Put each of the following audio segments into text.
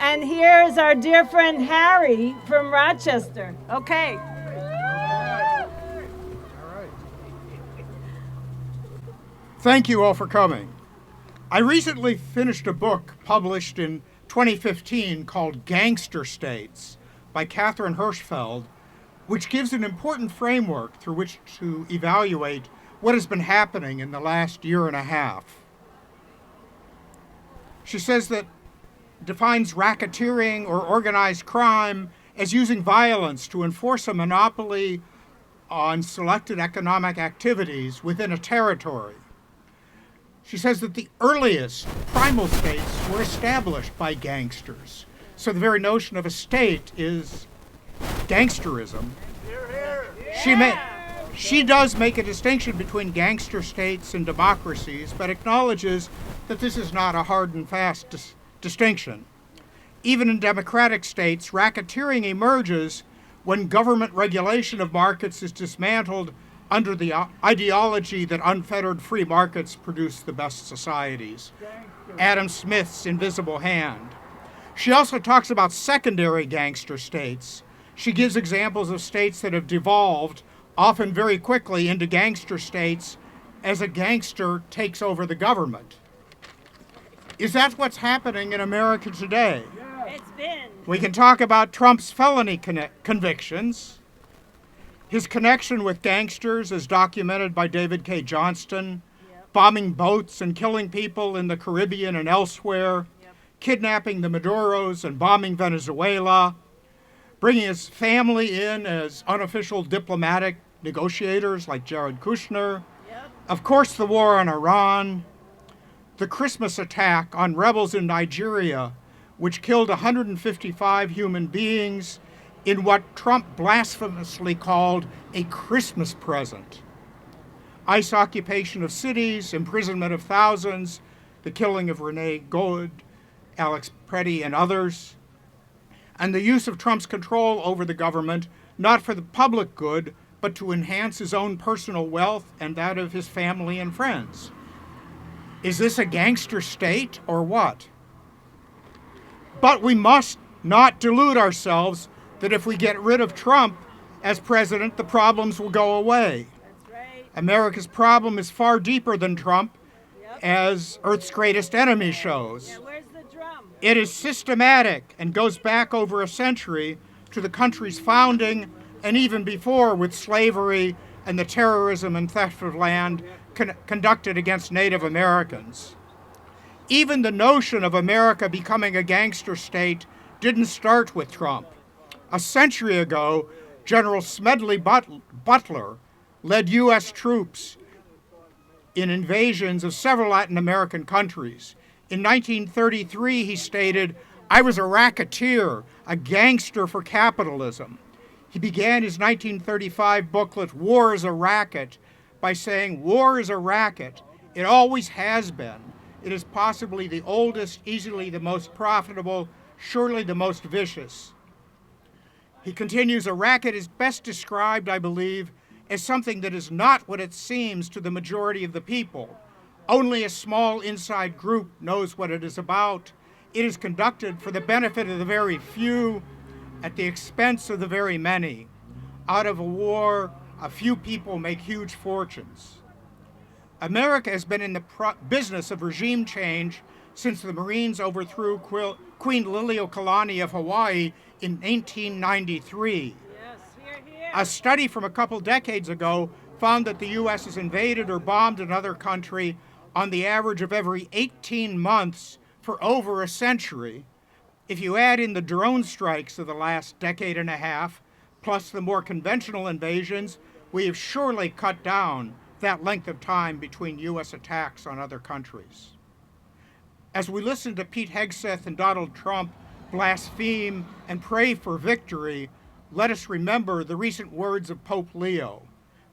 And here's our dear friend Harry from Rochester. Okay. Thank you all for coming. I recently finished a book published in 2015 called Gangster States by Catherine Hirschfeld, which gives an important framework through which to evaluate what has been happening in the last year and a half. She says that defines racketeering or organized crime as using violence to enforce a monopoly on selected economic activities within a territory. She says that the earliest primal states were established by gangsters. So the very notion of a state is gangsterism. She does make a distinction between gangster states and democracies, but acknowledges that this is not a hard and fast distinction. Even in democratic states, racketeering emerges when government regulation of markets is dismantled under the ideology that unfettered free markets produce the best societies. Adam Smith's invisible hand. She also talks about secondary gangster states. She gives examples of states that have devolved, often very quickly, into gangster states as a gangster takes over the government. Is that what's happening in America today? It's been. We can talk about Trump's felony convictions, his connection with gangsters as documented by David K. Johnston, bombing boats and killing people in the Caribbean and elsewhere, kidnapping the Maduros and bombing Venezuela, bringing his family in as unofficial diplomatic negotiators like Jared Kushner, of course the war on Iran, the Christmas attack on rebels in Nigeria, which killed 155 human beings in what Trump blasphemously called a Christmas present. ICE occupation of cities, imprisonment of thousands, the killing of Renee Gold, Alex Preddy, and others, and the use of Trump's control over the government, not for the public good, but to enhance his own personal wealth and that of his family and friends. Is this a gangster state or what? But we must not delude ourselves that if we get rid of Trump as president, the problems will go away. That's right. America's problem is far deeper than Trump, as Earth's Greatest Enemy shows. Yeah, where's the drum? It is systematic and goes back over a century to the country's founding and even before, with slavery and the terrorism and theft of land conducted against Native Americans. Even the notion of America becoming a gangster state didn't start with Trump. A century ago, General Smedley Butler led U.S. troops in invasions of several Latin American countries. In 1933, he stated, "I was a racketeer, a gangster for capitalism." He began his 1935 booklet, War is a Racket, by saying, "War is a racket. It always has been. It is possibly the oldest, easily the most profitable, surely the most vicious." He continues, "A racket is best described, I believe, as something that is not what it seems to the majority of the people. Only a small inside group knows what it is about. It is conducted for the benefit of the very few, at the expense of the very many. Out of a war, a few people make huge fortunes." America has been in the business of regime change since the Marines overthrew Queen Liliuokalani of Hawaii in 1893. Yes, here. A study from a couple decades ago found that the U.S. has invaded or bombed another country on the average of every 18 months for over a century. If you add in the drone strikes of the last decade and a half, plus the more conventional invasions, we have surely cut down that length of time between U.S. attacks on other countries. As we listen to Pete Hegseth and Donald Trump blaspheme and pray for victory, let us remember the recent words of Pope Leo.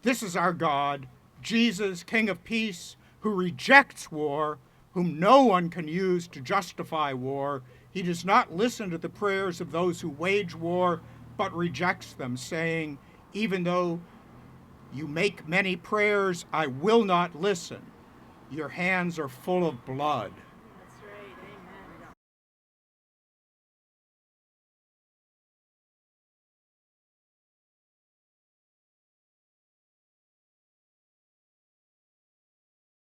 "This is our God, Jesus, King of Peace, who rejects war, whom no one can use to justify war. He does not listen to the prayers of those who wage war, but rejects them, saying, 'Even though you make many prayers, I will not listen. Your hands are full of blood.'"